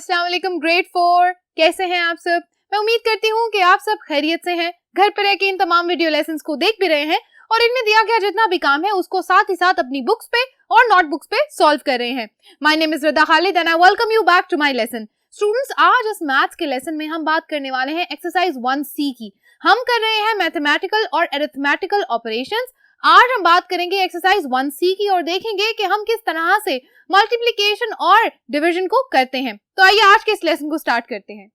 अस्सलाम वालेकुम ग्रेड 4, कैसे हैं आप सब। मैं उम्मीद करती हूँ कि आप सब खैरियत से हैं, घर पर रह के इन तमाम वीडियो लेसन्स को देख भी रहे हैं और इनमें दिया गया जितना भी काम है उसको साथ ही साथ अपनी बुक्स पे और नोटबुक्स पे सॉल्व कर रहे हैं। My name is Rada Khalid and I welcome you back to my lesson. Students, आज इस मैथ्स के लेसन में हम बात करने वाले हैं एक्सरसाइज 1C की। हम कर रहे हैं मैथमेटिकल और अरिथमेटिकल ऑपरेशंस। आज हम बात करेंगे एक्सरसाइज 1C की और देखेंगे कि हम किस तरह से मल्टीप्लिकेशन और डिवीजन को करते हैं। तो आइए आज के इस लेसन को स्टार्ट करते हैं।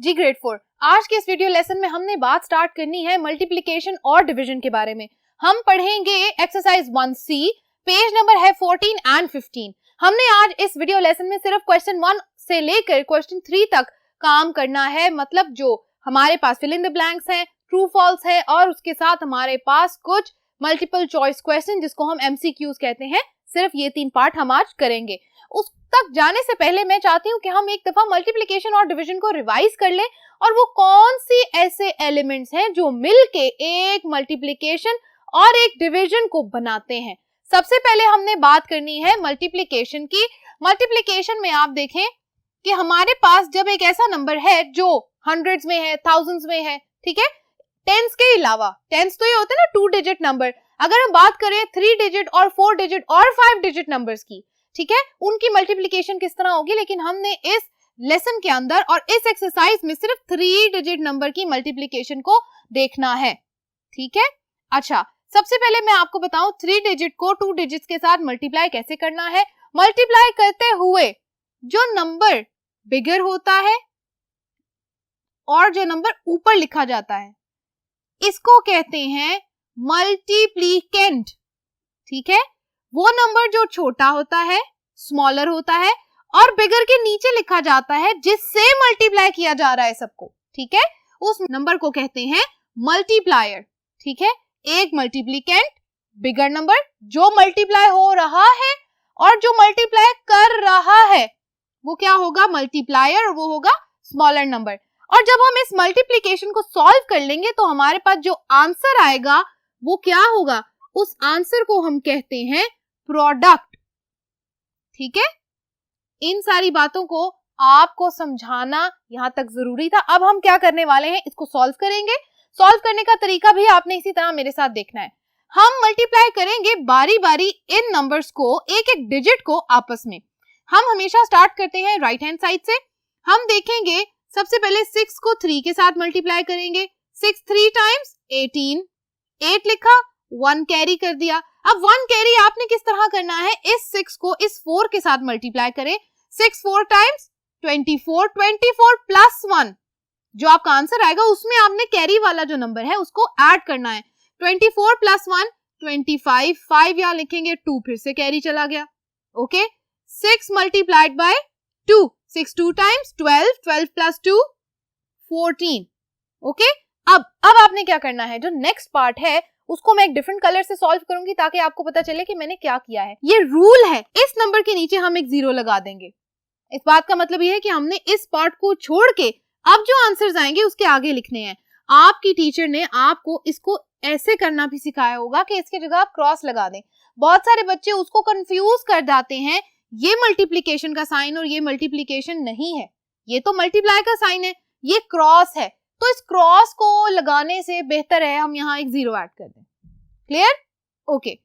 जी ग्रेड 4, आज के इस वीडियो लेसन में हमने बात स्टार्ट करनी है मल्टीप्लिकेशन और डिवीजन के बारे में। हम पढ़ेंगे एक्सरसाइज 1C, पेज नंबर है 14 एंड 15। हमने आज इस वीडियो लेसन में सिर्फ क्वेश्चन 1 से लेकर क्वेश्चन 3 तक काम करना है, मतलब जो हमारे पास फिल इन द ब्लैंक्स हैं, ट्रू फॉल्स है और उसके साथ हमारे पास कुछ मल्टीपल चॉइस क्वेश्चन जिसको हम MCQs कहते हैं। सिर्फ ये 3 पार्ट हम आज करेंगे। उस तक जाने से पहले मैं चाहती हूँ कि हम एक दफा मल्टीप्लिकेशन और डिवीजन को रिवाइज कर लें और वो कौन सी ऐसे एलिमेंट्स हैं जो मिलके एक मल्टीप्लिकेशन और एक डिवीजन को बनाते हैं। सबसे पहले हमने बात करनी है मल्टीप्लिकेशन की। मल्टीप्लिकेशन में आप देखें कि हमारे पास जब एक ऐसा नंबर है जो हंड्रेड्स में है, थाउजेंड्स में है, ठीक है, टेंस के अलावा, टेंस तो ये होते हैं ना 2 डिजिट नंबर, अगर हम बात करें 3 डिजिट और 4 डिजिट और 5 डिजिट नंबर्स की, ठीक है, उनकी मल्टीप्लिकेशन किस तरह होगी। लेकिन हमने इस लेसन के अंदर और इस एक्सरसाइज में सिर्फ 3 डिजिट नंबर की मल्टीप्लिकेशन को देखना है, ठीक है। अच्छा, सबसे पहले मैं आपको बताऊं 3 डिजिट को 2 डिजिट्स के साथ मल्टीप्लाई कैसे करना है। मल्टीप्लाई करते हुए जो नंबर बिगर होता है और जो नंबर ऊपर लिखा जाता है इसको कहते हैं मल्टीप्लिकेंट, ठीक है। वो नंबर जो छोटा होता है, स्मॉलर होता है और बिगर के नीचे लिखा जाता है जिससे मल्टीप्लाई किया जा रहा है सबको, ठीक है, उस नंबर को कहते हैं मल्टीप्लायर, ठीक है। एक मल्टीप्लिकेंट, बिगर नंबर जो मल्टीप्लाई हो रहा है और जो मल्टीप्लाई कर रहा है वो क्या होगा, मल्टीप्लायर, और वो होगा स्मॉलर नंबर। और जब हम इस मल्टीप्लिकेशन को सॉल्व कर लेंगे तो हमारे पास जो आंसर आएगा वो क्या होगा, उस आंसर को हम कहते हैं प्रोडक्ट, ठीक है। इन सारी बातों को आपको समझाना यहां तक जरूरी था। अब हम क्या करने वाले हैं, इसको सॉल्व करेंगे। सॉल्व करने का तरीका भी आपने इसी तरह मेरे साथ देखना है। हम मल्टीप्लाई करेंगे बारी बारी इन नंबर्स को, एक एक डिजिट को आपस में। हम हमेशा स्टार्ट करते हैं राइट हैंड साइड से। हम देखेंगे सबसे पहले 6 को 3 के साथ मल्टीप्लाई करेंगे। 6 3 टाइम्स 18, 8 लिखा, 1 कैरी कर दिया। अब 1 कैरी आपने किस तरह करना है, इस 6 को इस 4 के साथ मल्टीप्लाई करें। 6 4 टाइम्स 24, 24 प्लस 1, जो आपका आंसर आएगा उसमें आपने कैरी वाला जो नंबर है उसको ऐड करना है। 24 प्लस 1 25, 5 यहाँ लिखेंगे, 2 फिर से कैरी चला गया, okay. 6 multiplied by 2, 6 2 times 12, 12 plus 2 14, okay. अब आपने क्या करना है, जो नेक्स्ट पार्ट है उसको मैं एक डिफरेंट कलर से सॉल्व करूंगी ताकि आपको पता चले कि मैंने क्या किया है। ये रूल है, इस नंबर के नीचे हम एक 0 लगा देंगे। इस बात का मतलब ये है कि हमने इस पार्ट को छोड़ के अब जो आंसर्स आएंगे उसके आगे लिखने हैं। आपकी टीचर ने आपको इसको ऐसे करना भी सिखाया होगा कि इसकी जगह आप क्रॉस लगा दें। बहुत सारे बच्चे उसको कंफ्यूज कर जाते हैं, ये मल्टीप्लिकेशन का साइन और ये मल्टीप्लिकेशन नहीं है, ये तो मल्टीप्लाई का साइन है, ये क्रॉस है। तो इस क्रॉस को लगाने से बेहतर है हम यहाँ एक 0 ऐड कर दें। Clear, okay.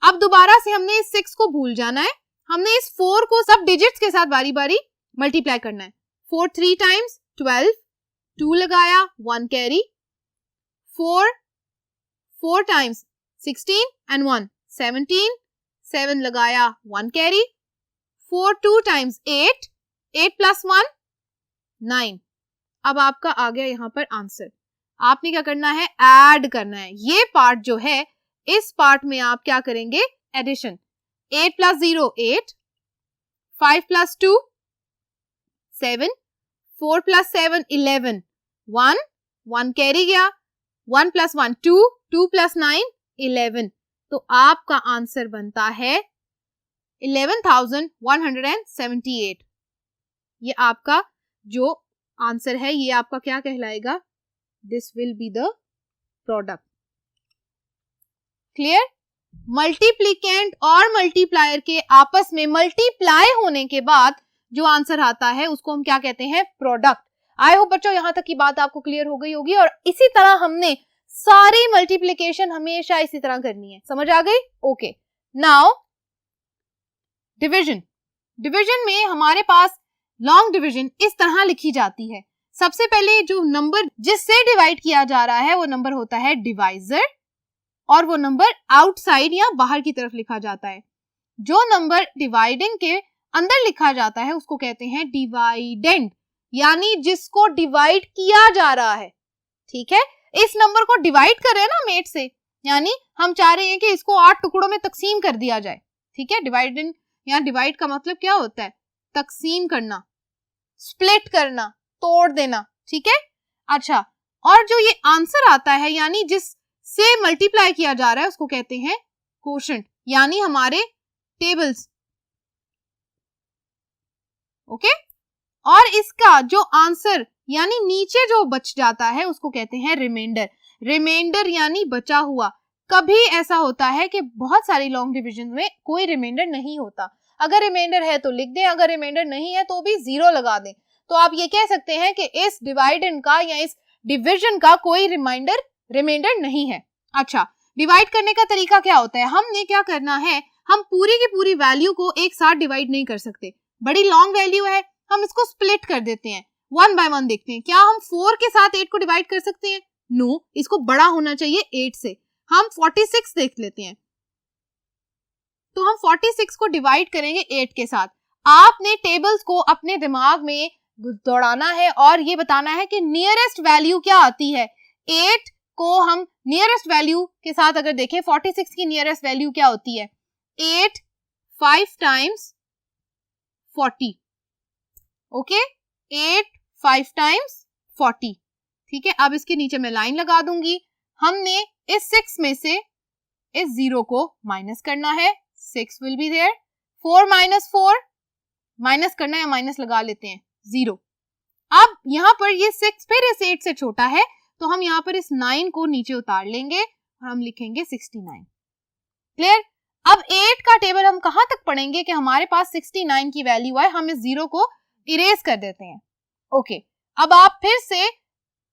अब दोबारा से हमने इस 6 को भूल जाना है, हमने इस 4 को सब डिजिट्स के साथ बारी बारी मल्टीप्लाई करना है। 4 3 टाइम्स 12, 2 लगाया, 1 कैरी, 4 4 टाइम्स 16 एंड 1 17, 7 लगाया, 1 कैरी, 4 2 टाइम्स 8, 8 प्लस 1 9। अब आपका आ गया यहाँ पर आंसर। आपने क्या करना है, ऐड करना है। ये पार्ट जो है, इस पार्ट में आप क्या करेंगे, addition. 8 plus 0 8, 5 plus 2 7, 4 plus 7 11, 1 1 carry गया, 1 प्लस 1 2, 2 प्लस 9 11। तो आपका आंसर बनता है 11,178। ये आपका जो आंसर है ये आपका क्या कहलाएगा, this will be the product. Clear, multiplicand और मल्टीप्लायर के आपस में मल्टीप्लाई होने के बाद जो आंसर आता है उसको हम क्या कहते हैं, प्रोडक्ट। आई होप बच्चों यहां तक की बात आपको क्लियर हो गई होगी। और इसी तरह हमने सारी मल्टीप्लिकेशन हमेशा इसी तरह करनी है, समझ आ गई? Okay, now division. डिवीजन में हमारे पास लॉन्ग डिवीजन इस तरह लिखी जाती है। सबसे पहले जो नंबर जिससे डिवाइड किया जा रहा है वो नंबर होता है डिवाइजर, और वो नंबर आउटसाइड या बाहर की तरफ लिखा जाता है। जो नंबर डिवाइडिंग के अंदर लिखा जाता है उसको कहते हैं डिवाइडेंड, यानी जिसको डिवाइड किया जा रहा है। ठीक है, इस नंबर को डिवाइड कर रहे हैं ना हम 8 से, यानी हम चाह रहे हैं कि इसको 8 टुकड़ों में तकसीम कर दिया जाए। ठीक है, डिवाइडेंड या डिवाइड का मतलब क्या होता है, तकसीम करना, स्प्लिट करना, तोड़ देना। ठीक है, अच्छा, और जो ये आंसर आता है यानी जिससे मल्टीप्लाई किया जा रहा है उसको कहते हैं कोशेंट, यानी हमारे टेबल्स। ओके, और इसका जो आंसर यानी नीचे जो बच जाता है उसको कहते हैं रिमाइंडर। रिमाइंडर यानी बचा हुआ। कभी ऐसा होता है कि बहुत सारी लॉन्ग डिवीजन में कोई रिमाइंडर नहीं होता। अगर रिमाइंडर है तो लिख दें, अगर रिमाइंडर नहीं है तो भी 0 लगा दें। तो आप ये कह सकते हैं कि इस डिवाइडेंड का या इस डिवीजन का कोई रिमाइंडर नहीं है। अच्छा, डिवाइड करने का तरीका क्या होता है, हमने क्या करना है, हम पूरी की पूरी वैल्यू को एक साथ डिवाइड नहीं कर सकते। बड़ी लॉन्ग वैल्यू है, हम इसको स्प्लिट कर देते हैं, 1 बाय 1 देखते हैं। क्या हम 4 के साथ 8 को डिवाइड कर सकते हैं? नो, इसको बड़ा होना चाहिए 8 से। हम 46 देख लेते हैं, तो हम 46 को डिवाइड करेंगे 8 के साथ। आपने टेबल्स को अपने दिमाग में दौड़ाना है और ये बताना है कि नियरेस्ट वैल्यू क्या आती है। 8 को हम नियरेस्ट वैल्यू के साथ अगर देखें, 46 की नियरेस्ट वैल्यू क्या होती है, 8 5 टाइम्स 40। Okay, 8 5 times 40। ठीक है, अब इसके नीचे मैं लाइन लगा दूंगी। हमने इस 6 में से इस 0 को माइनस करना है, 6 will be there. 4 minus 4 minus करना है, माइनस लगा लेते हैं 0। अब यहाँ पर ये 6 फिर इस 8 से छोटा है, तो हम यहाँ पर इस 9 को नीचे उतार लेंगे और हम लिखेंगे 69। क्लियर? अब 8 का टेबल हम कहाँ तक पढ़ेंगे कि हमारे पास 69 की वैल्यू आए, हम इस 0 को इरेज कर देते हैं। ओके, अब आप फिर से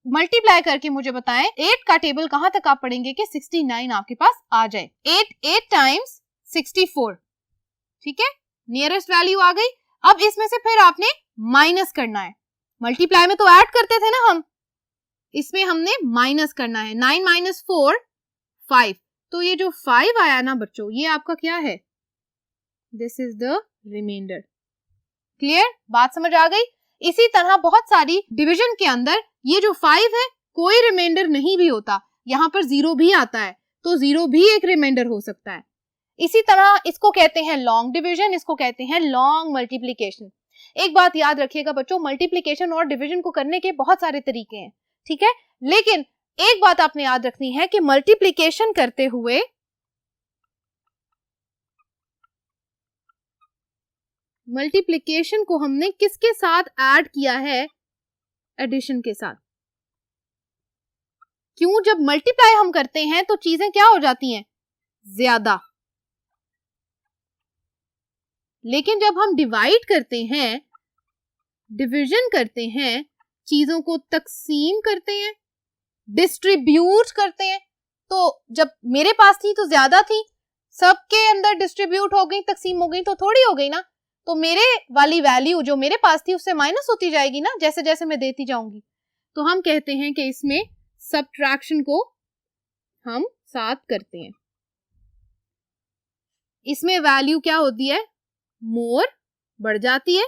मल्टीप्लाई करके मुझे बताएं 8 का टेबल कहां तक आप पढ़ेंगे कि 69 आपके पास आ जाए। 8 टाइम्स 64। ठीक है, नियरेस्ट वैल्यू आ गई। अब इसमें से फिर आपने माइनस करना है। मल्टीप्लाई में तो ऐड करते थे ना हम, इसमें हमने माइनस करना है। 9 माइनस 4 5। तो ये जो 5 आया ना बच्चों, ये आपका क्या है, this is the reminder. Clear? बात समझ आ गई? इसी तरह बहुत सारी डिवीजन के अंदर ये जो 5 है कोई रिमाइंडर नहीं भी होता, यहाँ पर 0 भी आता है, तो 0 भी एक रिमाइंडर हो सकता है। इसी तरह इसको कहते हैं लॉन्ग डिवीजन, इसको कहते हैं लॉन्ग मल्टीप्लिकेशन। एक बात याद रखिएगा बच्चों, मल्टीप्लिकेशन और डिवीजन को करने के बहुत सारे तरीके हैं। ठीक है, लेकिन एक बात आपने याद रखनी है कि मल्टीप्लिकेशन करते हुए मल्टीप्लिकेशन को हमने किसके साथ ऐड किया है, एडिशन के साथ। क्यों? जब मल्टीप्लाई हम करते हैं तो चीजें क्या हो जाती हैं, ज्यादा, लेकिन जब हम डिवाइड करते हैं, डिवीजन करते हैं, चीजों को तकसीम करते हैं, डिस्ट्रीब्यूट करते हैं, तो जब मेरे पास थी तो ज्यादा थी, सबके अंदर डिस्ट्रीब्यूट हो गई, तकसीम हो गई, तो थोड़ी हो गई ना, तो मेरे वाली वैल्यू जो मेरे पास थी उससे माइनस होती जाएगी ना जैसे जैसे मैं देती जाऊंगी। तो हम कहते हैं कि इसमें सब्ट्रैक्शन को हम साथ करते हैं। इसमें वैल्यू क्या होती है, मोर बढ़ जाती है,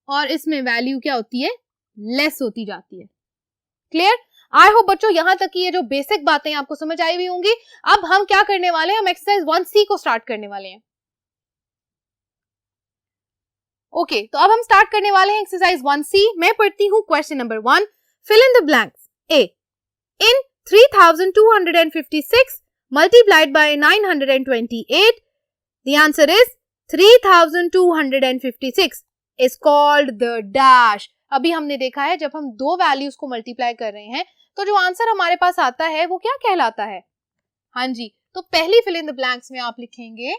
और इसमें वैल्यू क्या होती है, लेस होती जाती है। क्लियर? आई होप बच्चों यहां तक की ये जो बेसिक बातें आपको समझ आई हुई होंगी। अब हम क्या करने वाले हैं, हम एक्सरसाइज 1C को स्टार्ट करने वाले हैं। ओके, तो अब हम स्टार्ट करने वाले हैं एक्सरसाइज 1C। मैं पढ़ती हूँ question number 1। Fill in the blanks. A, in 3256 multiplied by 928, the answer is 3256 is called the dash। अभी हमने देखा है जब हम दो वैल्यूज को मल्टीप्लाई कर रहे हैं तो जो आंसर हमारे पास आता है वो क्या कहलाता है, हाँ जी, तो पहली फिल इन द ब्लैंक्स में आप लिखेंगे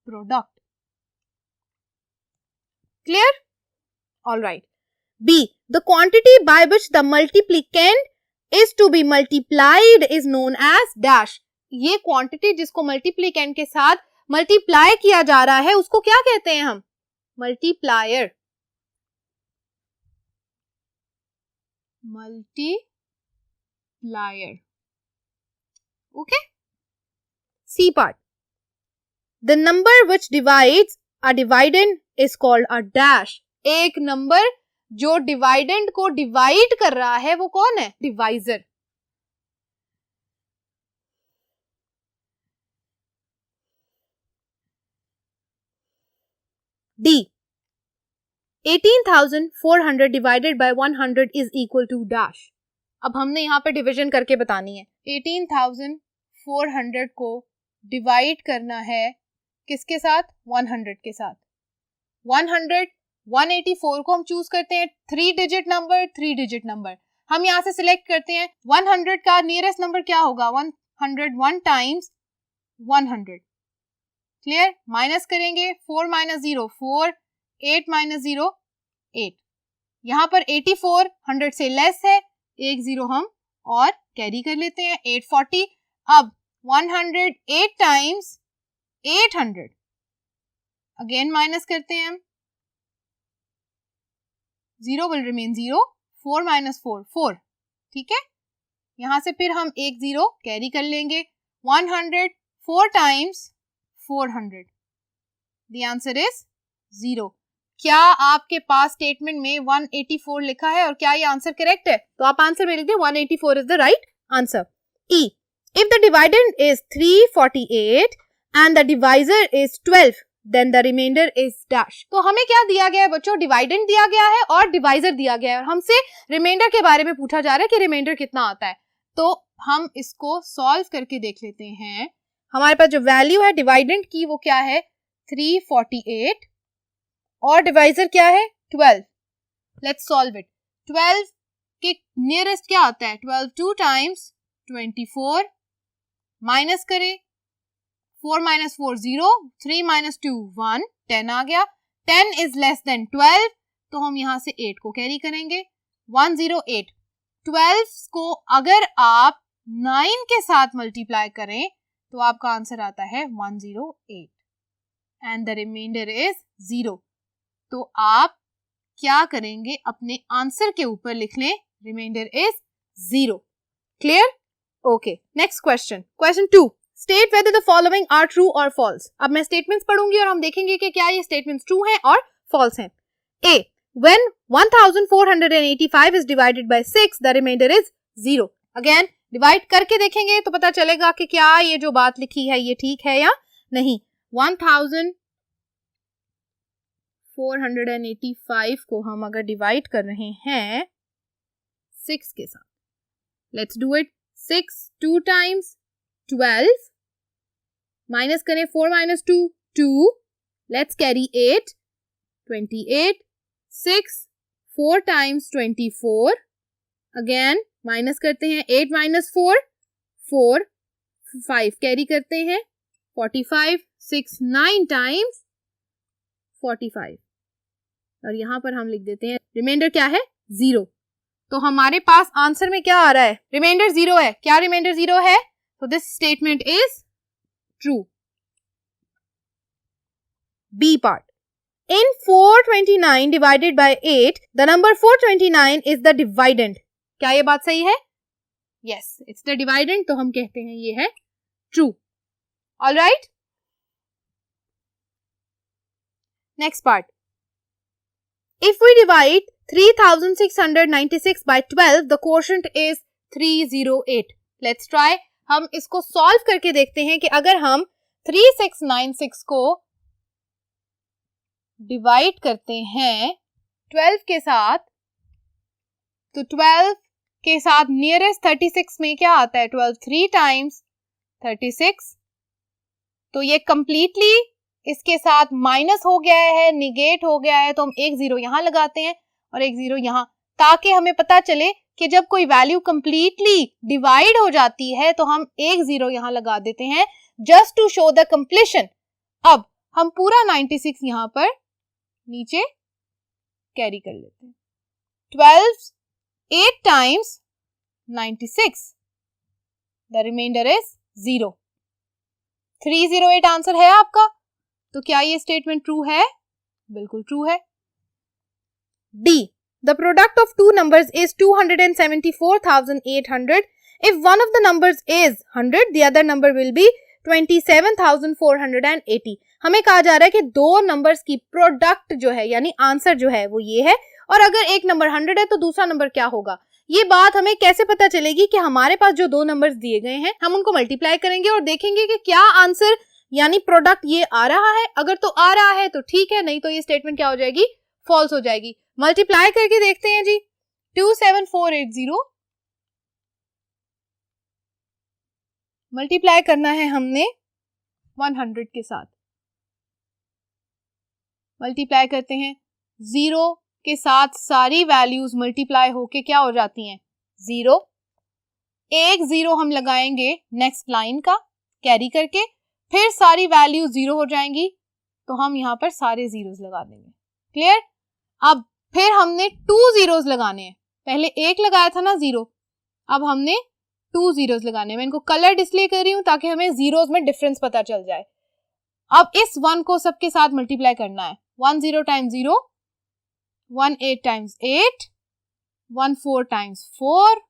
product. Clear? Alright. B, the quantity by which the multiplicand is to be multiplied is known as dash। ये क्वांटिटी जिसको मल्टीप्लिकेंट के साथ मल्टीप्लाई किया जा रहा है उसको क्या कहते हैं हम? Multiplier. Multiplier. Okay. C part, the number which divides a dividend is called a dash. एक नंबर जो डिवाइडेंड को डिवाइड कर रहा है वो कौन है? Divisor. D, 18,400 divided by 100 is equal to dash. अब हमने यहाँ पे डिवीजन करके बतानी है। 18,400 को डिवाइड करना है किसके साथ? 100 के साथ। 100 184 को हम चूज करते हैं 3 डिजिट नंबर, 3 डिजिट नंबर। हम यहाँ से सिलेक्ट करते हैं 100 का नियरेस्ट नंबर क्या होगा? 101 टाइम्स 100। क्लियर? माइनस करेंगे 4 माइनस 0 4, 8 माइनस 0 8। यहाँ पर 84 100 से लेस है, एक 0 हम और कैरी कर लेते हैं 840। अब 108 टाइम्स 800 अगेन माइनस करते हैं हम, 0 will remain 0, 4 minus 4 4। ठीक है, यहां से फिर हम एक 0 कैरी कर लेंगे। 104 टाइम्स 400, the answer is 0। क्या आपके पास स्टेटमेंट में 184 लिखा है और क्या ये आंसर करेक्ट है? तो आप आंसर में लिख दें 184 is the right answer. E, if the dividend is 348 and the divisor is 12 then the remainder is dash। तो हमें क्या दिया गया है बच्चों? डिवाइडेंड दिया गया है और डिवाइजर दिया गया है और हमसे रिमाइंडर के बारे में पूछा जा रहा है कि रिमाइंडर कितना आता है। तो हम इसको सॉल्व करके देख लेते हैं। हमारे पास जो वैल्यू है डिवाइडेंड की वो क्या है? 348 और डिवाइजर क्या है? 12। Let's solve it. 12 के नियरेस्ट क्या आता है? 12 2 टाइम्स 24, माइनस करें 4 minus 4 0, 3 minus 2 1, 10 आ गया। 10 is less than 12, तो हम यहाँ से 8 को कैरी करेंगे। 108। 12 को अगर आप 9 के साथ मल्टीप्लाई करें तो आपका आंसर आता है 108 एंड द रिमाइंडर इज 0। तो आप क्या करेंगे? अपने आंसर के ऊपर लिख लें reminder is 0। Clear? Okay, next question, question 2। State whether the following are true और फॉल्स। अब मैं स्टेटमेंट्स पढ़ूंगी और हम देखेंगे कि क्या ये स्टेटमेंट्स ट्रू हैं और फॉल्स हैं। A, when 1485 is divided by 6 the reminder is 0। Again divide करके देखेंगे तो पता चलेगा कि क्या ये जो बात लिखी है ये ठीक है या नहीं। 1485 को हम अगर डिवाइड कर रहे हैं 6 के साथ, let's do it. 6 2 times 12, minus करें 4 minus 2 2, let's carry 8 28, 6 4 times 24, again minus करते हैं 8 minus 4 4, 5 कैरी करते हैं 45, 6 9 times 45 और यहाँ पर हम लिख देते हैं रिमाइंडर क्या है? 0। तो हमारे पास आंसर में क्या आ रहा है? रिमाइंडर 0 है। क्या रिमाइंडर 0 है? So this statement is true. B part. In 429 divided by 8, the number 429 is the dividend. क्या ये बात सही है? Yes, it's the dividend. तो हम कहते हैं ये है true. All right. Next part. If we divide 3696 by 12, the quotient is 308. Let's try. हम इसको सॉल्व करके देखते हैं कि अगर हम 3696 को डिवाइड करते हैं 12 के साथ तो 12 के साथ नियरेस्ट 36 में क्या आता है? 12 3 टाइम्स 36, तो ये कंप्लीटली इसके साथ माइनस हो गया है, निगेट हो गया है, तो हम एक 0 यहाँ लगाते हैं और एक 0 यहाँ, ताकि हमें पता चले कि जब कोई वैल्यू कंप्लीटली डिवाइड हो जाती है तो हम एक जीरो यहां लगा देते हैं just to show the completion. अब हम पूरा 96 यहां पर नीचे कैरी कर लेते हैं। 12 8 times 96, the reminder is 0। 308 answer है आपका। तो क्या ये स्टेटमेंट ट्रू है? बिल्कुल ट्रू है। D, the product of two numbers is 274,800. If one of the numbers is 100, the other number will be 27,480. हमें कहा जा रहा है कि दो नंबर्स की प्रोडक्ट जो है यानी आंसर जो है वो ये है, और अगर एक नंबर 100 है तो दूसरा नंबर क्या होगा। ये बात हमें कैसे पता चलेगी कि हमारे पास जो दो नंबर्स दिए गए हैं हम उनको मल्टीप्लाई करेंगे और देखेंगे कि क्या आंसर यानी प्रोडक्ट ये आ रहा है। अगर तो आ रहा है तो ठीक है, नहीं तो ये स्टेटमेंट क्या हो जाएगी? फॉल्स हो जाएगी। मल्टीप्लाई करके देखते हैं जी। 27480 मल्टीप्लाई करना है हमने 100 के साथ। मल्टीप्लाई करते हैं, जीरो के साथ सारी वैल्यूज मल्टीप्लाई होके क्या हो जाती हैं? 0। एक जीरो हम लगाएंगे नेक्स्ट लाइन का कैरी करके, फिर सारी वैल्यू 0 हो जाएंगी तो हम यहाँ पर सारे जीरोस लगा देंगे। क्लियर? अब फिर हमने 2 जीरोस लगाने हैं। पहले एक लगाया था ना 0, अब हमने 2 जीरोस लगाने हैं। मैं इनको कलर डिस्प्ले कर रही हूं ताकि हमें जीरोस में डिफरेंस पता चल जाए। अब इस 1 को सबके साथ मल्टीप्लाई करना है। 10 times 0, 18 times 8, 14 times 4,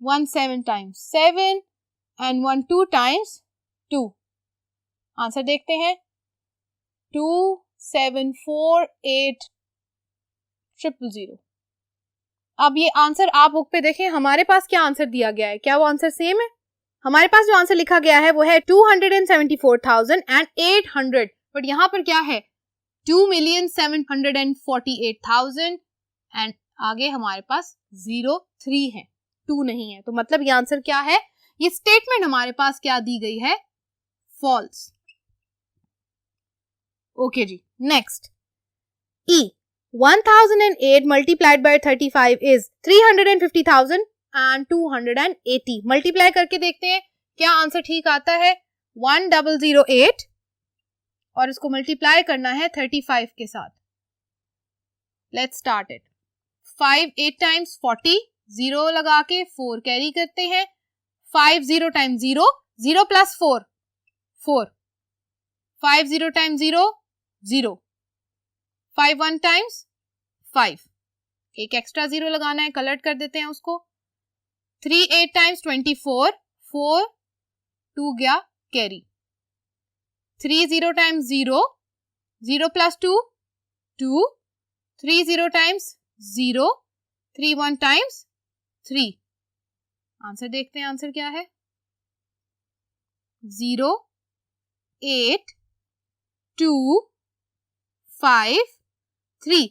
17 times 7 and 12 times 2। Answer देखते हैं। 2748000। अब ये आंसर आप बुक पे देखें, हमारे पास क्या आंसर दिया गया है, क्या वो आंसर सेम है? हमारे पास जो आंसर लिखा गया है वो है 274,800, बट यहाँ पर क्या है? 2,748,000 एंड आगे हमारे पास 03 है, 2 नहीं है। तो मतलब ये आंसर क्या है? ये स्टेटमेंट हमारे पास क्या दी गई है? फॉल्स। ओके जी, next E. 1008 multiplied by 35 is 350,280. Multiply करके देखते हैं क्या आंसर ठीक आता है। 1008 और इसको मल्टीप्लाई करना है 35 के साथ। Let's start it. 5 8 टाइम्स 40, 0 लगा के 4 कैरी करते हैं। 5 0 टाइम्स 0, 0 प्लस 4 4। 5 0 टाइम्स 0 0। 5 1 टाइम्स 5, एक एक्स्ट्रा 0 लगाना है, कलर्ट कर देते हैं उसको। 3 8 टाइम्स 24, 4 2 गया carry. 3 0 times 0, 0 plus 2 2। 3 0 times 0, 3 1 times 3। Answer देखते हैं, आंसर क्या है? 0 8 2 5 3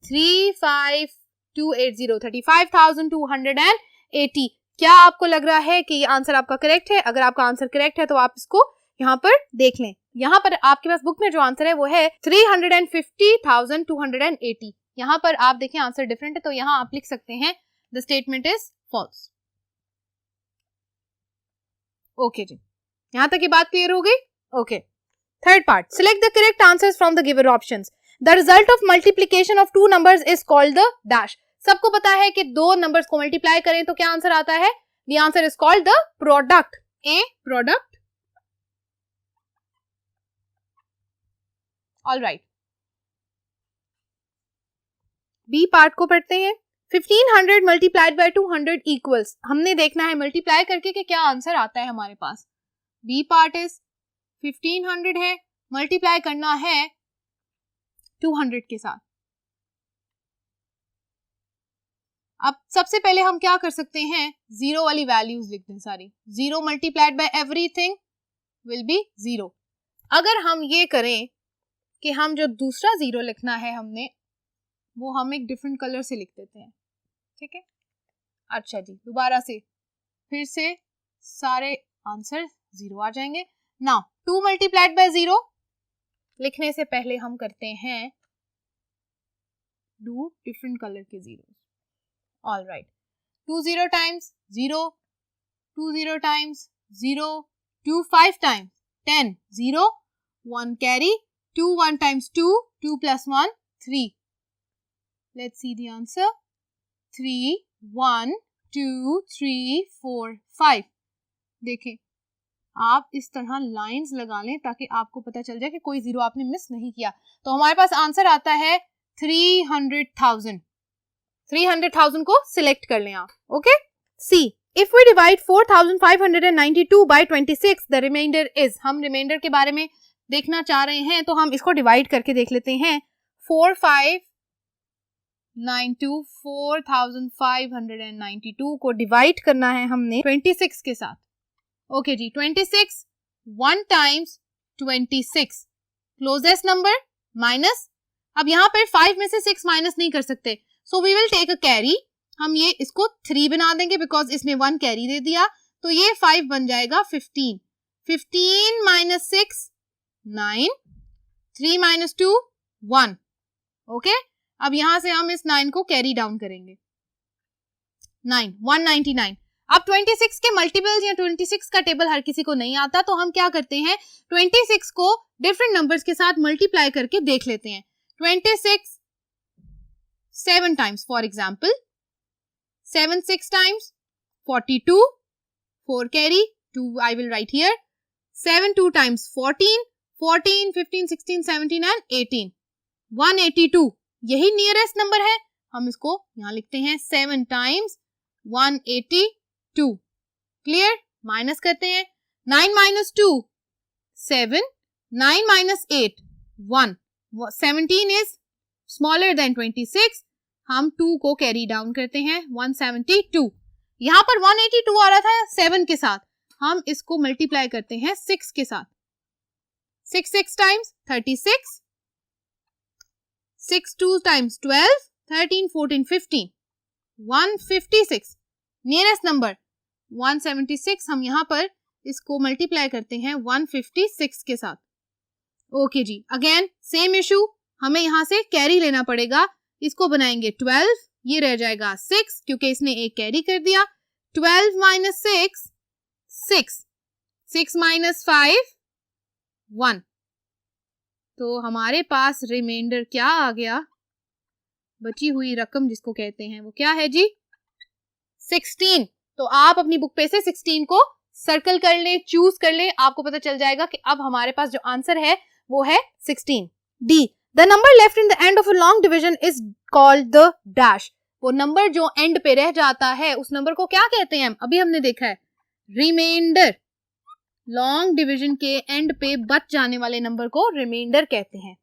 35280, 35,280। क्या आपको लग रहा है कि ये आंसर आपका करेक्ट है? अगर आपका आंसर करेक्ट है तो आप इसको यहाँ पर देख लें। यहाँ पर आपके पास बुक में जो आंसर है वो है 350,280। यहाँ पर आप देखें आंसर डिफरेंट है, तो यहाँ आप लिख सकते हैं the statement is false. Okay जी, यहाँ तक ये बात क्लियर हो गई? Okay. Third part, select the correct answers from the given options. The result of multiplication of two numbers is called the dash. सबको पता है कि दो नंबर्स को मल्टीप्लाई करें तो क्या आंसर आता है? The answer is called the product. A product. All right. B part को पढ़ते हैं। 1500 multiplied by 200 equals. हमने देखना है मल्टीप्लाई करके कि क्या आंसर आता है हमारे पास। B पार्ट इज 1500 है, मल्टीप्लाई करना है 200 के साथ। अब सबसे पहले हम क्या कर सकते हैं? जीरो वाली वैल्यूज लिख दें सारी। 0 multiplied by everything will be 0। अगर हम ये करें कि हम जो दूसरा 0 लिखना है हमने, वो हम एक डिफरेंट कलर से लिख देते हैं, ठीक है? अच्छा जी, दोबारा से फिर से सारे आंसर 0 आ जाएंगे। नाउ 2 मल्टीप्लाइड बाय 0 लिखने से पहले हम करते हैं डू डिफरेंट कलर के zero. All right, 2 0 times 0, 2 0 times 0, 2 5 times 10, 0, 1 carry, 2 1 times 2, 2 plus 1, 3. Let's see the answer. 3, 1, 2, 3, 4, 5. देखें, आप इस तरह लाइंस लगा लें ताकि आपको पता चल जाए कि कोई जीरो आपने मिस नहीं किया. तो हमारे पास आंसर आता है 300,000. 300,000 को सिलेक्ट कर लें आप. Okay. C, if we divide 4,592 by 26, the reminder is. हम रिमाइंडर के बारे में देखना चाह रहे हैं तो हम इसको डिवाइड करके देख लेते हैं. 4,592 को डिवाइड करना है हमने 26 के साथ. ओके जी, 26 1 टाइम्स 26, क्लोजेस्ट नंबर माइनस. अब यहाँ पर 5 में से 6 माइनस नहीं कर सकते, so we will take a carry. हम ये इसको 3 बना देंगे बिकॉज इसने 1 कैरी दे दिया, तो ये 5 बन जाएगा 15. 15 माइनस 6 9, 3 माइनस 2 1. ओके. अब यहां से हम इस 9 को कैरी डाउन करेंगे. 9 199. अब 26 के मल्टीपल्स या 26 का टेबल हर किसी को नहीं आता, तो हम क्या करते हैं, 26 को डिफरेंट नंबर्स के साथ मल्टीप्लाई करके देख लेते हैं. 26 7 times, for example 7 6 times 42, 4 carry 2 I will write here. 7 2 times 14, 14 15 16 17 and 18, 182. यही नियरेस्ट नंबर है, हम इसको यहां लिखते हैं. 7 टाइम्स 182. क्लियर. माइनस करते हैं. 9 minus 2 7, 9 minus 8 1. 17 is smaller than 26. हम 2 को कैरी डाउन करते हैं. 172. यहां पर 182 आ रहा था 7 के साथ, हम इसको मल्टीप्लाई करते हैं 6 के साथ. 6 6 टाइम्स 36, 6 2 टाइम्स 12, 13 14 15, 156. Nearest number 176. हम यहाँ पर इसको मल्टीप्लाई करते हैं 156 के साथ. ओके जी, अगेन सेम इशू, हमें यहाँ से कैरी लेना पड़ेगा. इसको बनाएंगे 12, ये रह जाएगा 6 क्योंकि इसने एक कैरी कर दिया. 12 माइनस 6 6, 6 माइनस 5 1. तो हमारे पास रिमाइंडर क्या आ गया, बची हुई रकम जिसको कहते हैं, वो क्या है जी, 16. तो आप अपनी बुक पे से 16 को सर्कल कर लें, चूज कर लें, आपको पता चल जाएगा कि अब हमारे पास जो आंसर है वो है 16. D, the number left in the end of a long division is called the dash. वो नंबर जो एंड पे रह जाता है उस नंबर को क्या कहते हैं, अभी हमने देखा है रिमाइंडर. लॉन्ग डिवीजन के एंड पे बच जाने वाले नंबर को रिमाइंडर कहते हैं.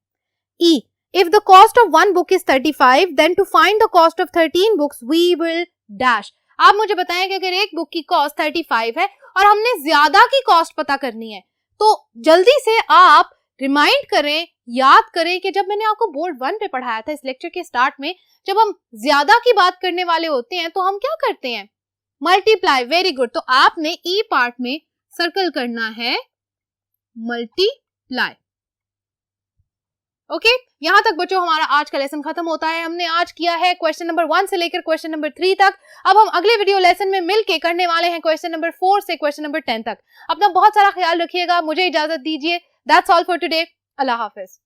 ई, if the cost of one book is 35, then to find the cost of 13 books we will dash. आप मुझे बताएं कि अगर एक बुक की कॉस्ट 35 है और हमने ज्यादा की कॉस्ट पता करनी है, तो जल्दी से आप रिमाइंड करें, याद करें कि जब मैंने आपको बोर्ड 1 पे पढ़ाया था इस लेक्चर के स्टार्ट में, जब हम ज्यादा की बात करने वाले होते हैं तो हम क्या करते हैं, मल्टीप्लाई. Very good. तो आपने ई पार्ट में सर्कल करना है मल्टीप्लाई. ओके. यहां तक बच्चों हमारा आज का लेसन खत्म होता है. हमने आज किया है क्वेश्चन नंबर 1 से लेकर क्वेश्चन नंबर 3 तक. अब हम अगले वीडियो लेसन में मिलके करने वाले हैं क्वेश्चन नंबर 4 से क्वेश्चन नंबर 10 तक. अपना बहुत सारा ख्याल रखिएगा. मुझे इजाजत दीजिए. That's all for today. Allah Hafiz.